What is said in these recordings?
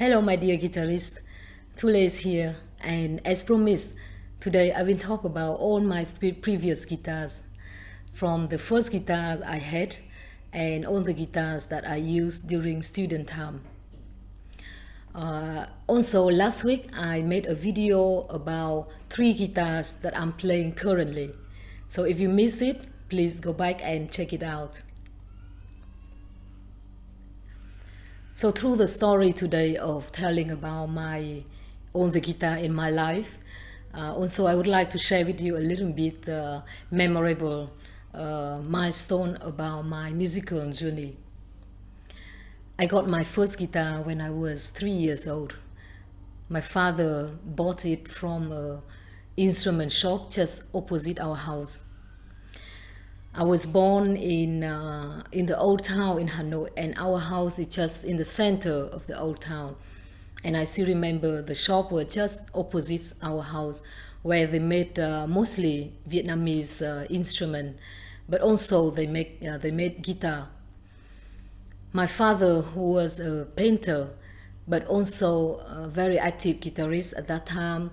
Hello, my dear guitarist. Tule is here, and as promised, today I will talk about all my previous guitars, from the first guitar I had and all the guitars that I used during student time. Also, last week I made a video about 3 guitars that I'm playing currently. So if you missed it, please go back and check it out. So through the story today of telling about all the guitar in my life, also I would like to share with you a little bit memorable milestone about my musical journey. I got my first guitar when I was 3 years old. My father bought it from an instrument shop just opposite our house. I was born in the old town in Hanoi, and our house is just in the center of the old town. And I still remember the shop was just opposite our house, where they made mostly Vietnamese instrument, but also they made guitar. My father, who was a painter, but also a very active guitarist at that time,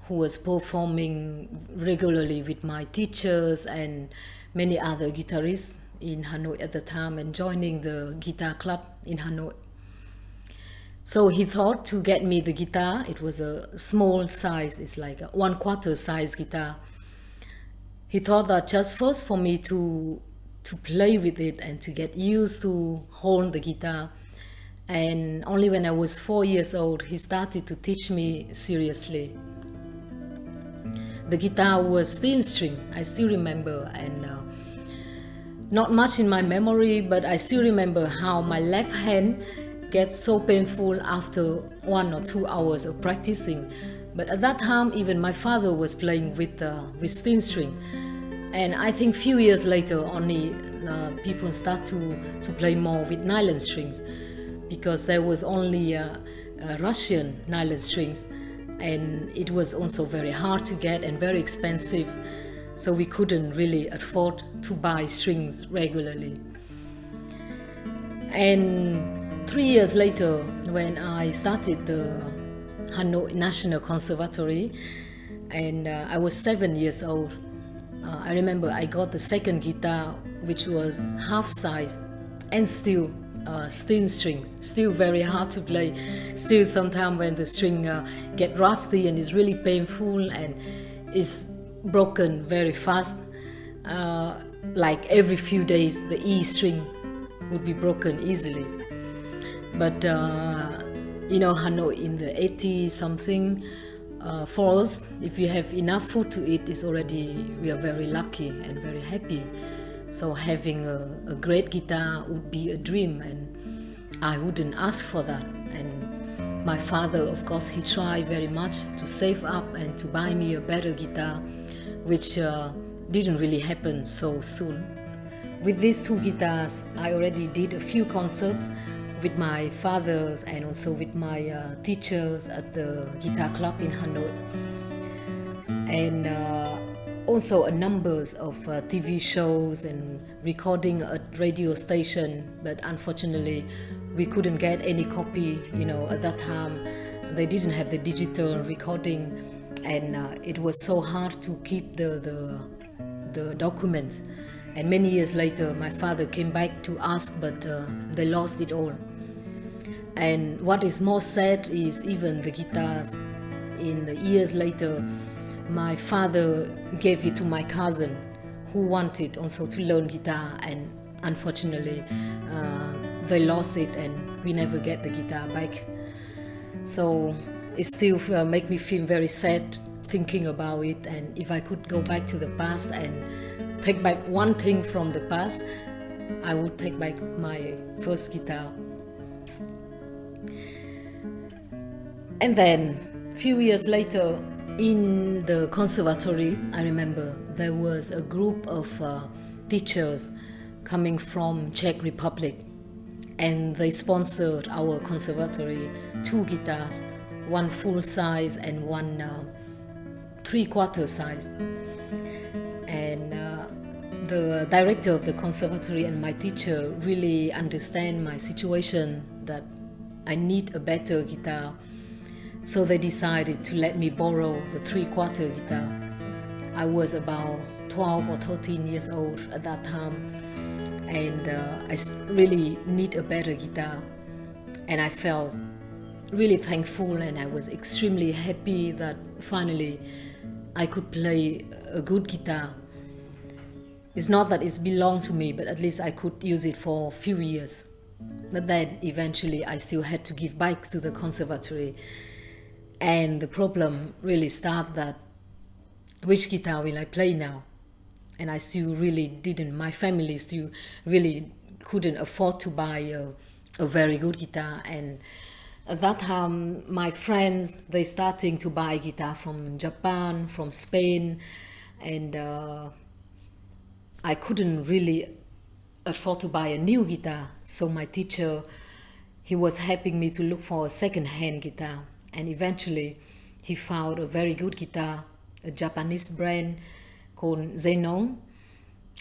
who was performing regularly with my teachers and many other guitarists in Hanoi at the time, and joining the guitar club in Hanoi. So he thought to get me the guitar. It was a small size, it's like a 1/4 size guitar. He thought that just first for me to play with it and to get used to hold the guitar. And only when I was 4 years old, he started to teach me seriously. The guitar was thin string, I still remember, and not much in my memory, but I still remember how my left hand gets so painful after 1 or 2 hours of practicing. But at that time, even my father was playing with thin string. And I think few years later, only people start to play more with nylon strings, because there was only Russian nylon strings. And it was also very hard to get and very expensive, so we couldn't really afford to buy strings regularly. And 3 years later, when I started the Hanoi National Conservatory, and I was 7 years old, I remember I got the second guitar, which was half size and still thin strings, still very hard to play. Still sometimes when the string get rusty and is really painful and is broken very fast, like every few days the E string would be broken easily. But Hanoi in the 80 something, for us, if you have enough food to eat, we are very lucky and very happy. So having a great guitar would be a dream, and I wouldn't ask for that. And my father, of course, he tried very much to save up and to buy me a better guitar, which didn't really happen so soon. With these 2 guitars, I already did a few concerts with my fathers and also with my teachers at the guitar club in Hanoi. And also a numbers of TV shows and recording at radio station, but unfortunately we couldn't get any copy. At that time they didn't have the digital recording, and it was so hard to keep the documents. And many years later my father came back to ask, but they lost it all. And what is more sad is even the guitars, in the years later, my father gave it to my cousin, who wanted also to learn guitar, and unfortunately they lost it and we never get the guitar back. So it still make me feel very sad thinking about it. And if I could go back to the past and take back one thing from the past, I would take back my first guitar. And then few years later, in the conservatory, I remember there was a group of teachers coming from Czech Republic, and they sponsored our conservatory 2 guitars, one full size and one 3/4 size. And the director of the conservatory and my teacher really understand my situation, that I need a better guitar. So they decided to let me borrow the 3/4 guitar. I was about 12 or 13 years old at that time, and really need a better guitar. And I felt really thankful, and I was extremely happy that finally I could play a good guitar. It's not that it's belonged to me, but at least I could use it for a few years. But then eventually I still had to give back to the conservatory. And the problem really started that which guitar will I play now? And I still really didn't, my family still really couldn't afford to buy a very good guitar. And at that time, my friends, they starting to buy guitar from Japan, from Spain, and I couldn't really afford to buy a new guitar. So my teacher, he was helping me to look for a second-hand guitar. And eventually, he found a very good guitar, a Japanese brand called Xenon.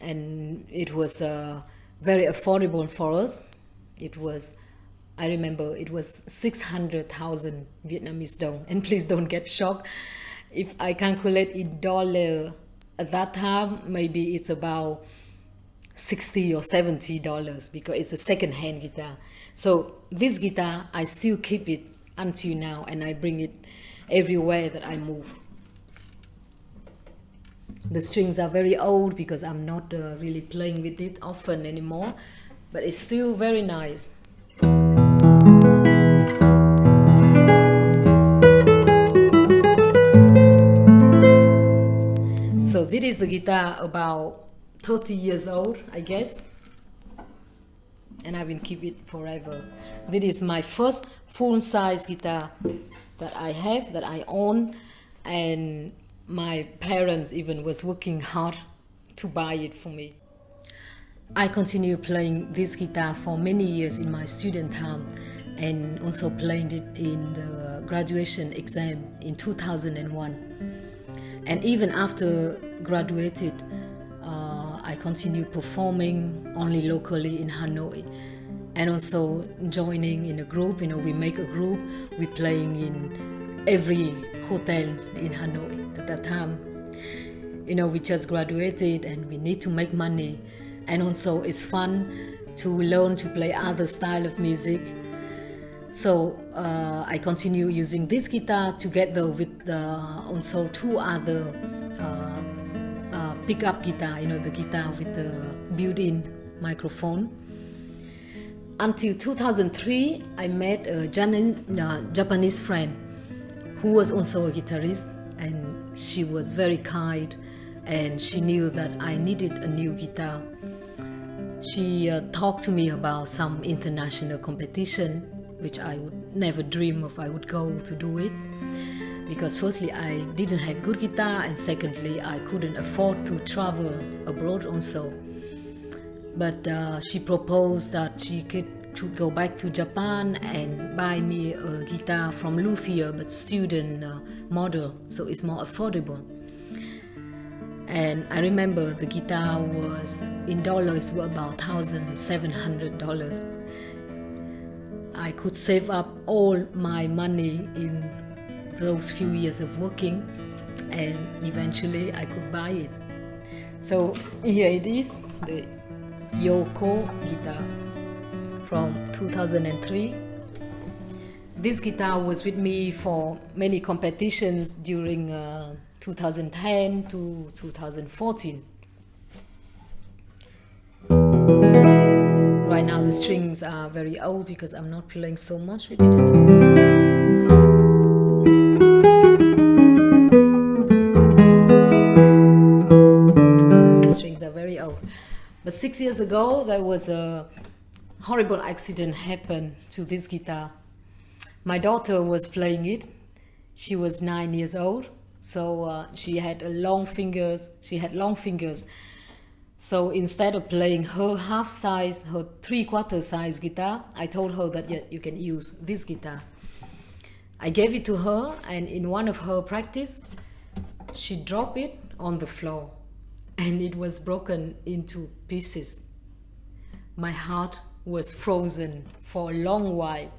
And it was very affordable for us. It was, I remember, it was 600,000 Vietnamese dong. And please don't get shocked. If I calculate in dollar at that time, maybe it's about $60 or $70 because it's a second-hand guitar. So this guitar, I still keep it until now, and I bring it everywhere that I move. The strings are very old because I'm not really playing with it often anymore, but it's still very nice. So this is the guitar about 30 years old, I guess, and I will keep it forever. This is my first full-size guitar that I have, that I own, and my parents even was working hard to buy it for me. I continue playing this guitar for many years in my student time, and also playing it in the graduation exam in 2001. And even after graduated, I continue performing only locally in Hanoi, and also joining in a group. We make a group. We're playing in every hotels in Hanoi at that time. We just graduated and we need to make money, and also it's fun to learn to play other style of music. So I continue using this guitar together with also two other pickup guitar, the guitar with the built-in microphone. Until 2003, I met a Japanese friend who was also a guitarist, and she was very kind, and she knew that I needed a new guitar. She talked to me about some international competition, which I would never dream of I would go to do it, because firstly I didn't have good guitar, and secondly I couldn't afford to travel abroad also. But she proposed that she could go back to Japan and buy me a guitar from luthier, but student model, so it's more affordable. And I remember the guitar was, in dollars, were about $1,700. I could save up all my money in those few years of working, and eventually I could buy it. So here it is, the Yoko guitar from 2003. This guitar was with me for many competitions during 2010 to 2014. Right now the strings are very old because I'm not playing so much with it anymore. The strings are very old. But 6 years ago there was a horrible accident happened to this guitar. My daughter was playing it. She was 9 years old, so she had long fingers. So instead of playing her half size, her 3/4 size guitar, I told her that you can use this guitar. I gave it to her, and in one of her practice, she dropped it on the floor, and it was broken into pieces. My heart was frozen for a long while.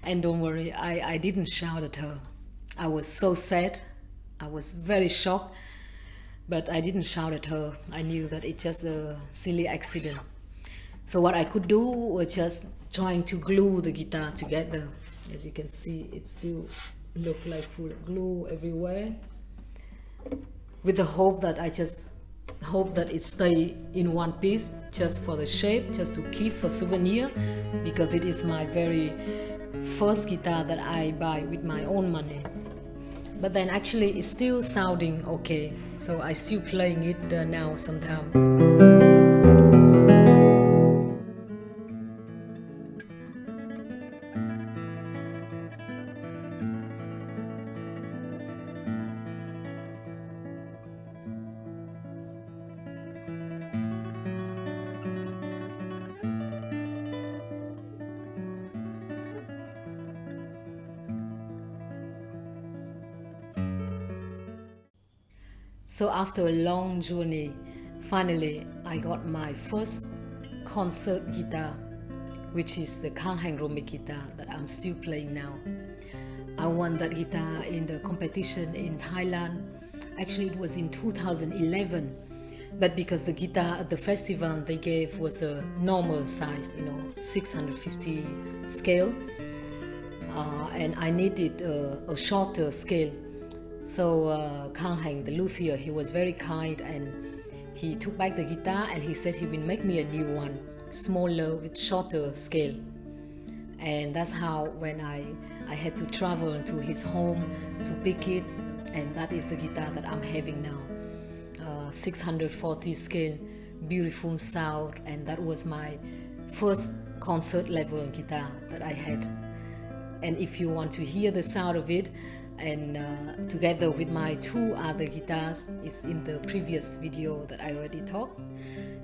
And don't worry, I didn't shout at her. I was so sad. I was very shocked, but I didn't shout at her. I knew that it's just a silly accident. So what I could do was just trying to glue the guitar together. As you can see, it still looked like full of glue everywhere. With the hope that I just hope that it stay in one piece, just for the shape, just to keep for souvenir, because it is my very first guitar that I buy with my own money. But then actually it's still sounding okay, so I still playing it now sometimes. So after a long journey, finally I got my first concert guitar, which is the Kanghangromi guitar that I'm still playing now. I won that guitar in the competition in Thailand. Actually, it was in 2011, but because the guitar at the festival they gave was a normal size, 650 scale, and I needed a shorter scale. So Kang Heng, the luthier, he was very kind, and he took back the guitar and he said he will make me a new one, smaller with shorter scale. And that's how when I had to travel to his home to pick it, and that is the guitar that I'm having now. 640 scale, beautiful sound, and that was my first concert level guitar that I had. And if you want to hear the sound of it, and together with my two other guitars, is in the previous video that I already talked.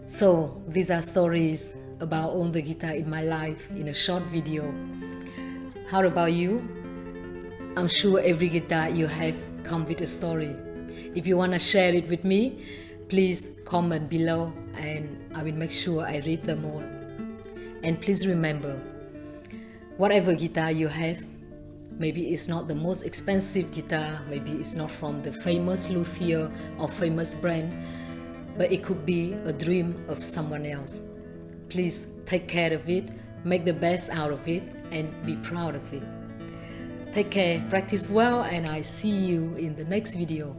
So these are stories about all the guitar in my life in a short video. How about you? I'm sure every guitar you have come with a story. If you want to share it with me, please comment below and I will make sure I read them all. And please remember, whatever guitar you have, maybe it's not the most expensive guitar, maybe it's not from the famous luthier or famous brand, but it could be a dream of someone else. Please take care of it, make the best out of it, and be proud of it. Take care, practice well, and I see you in the next video.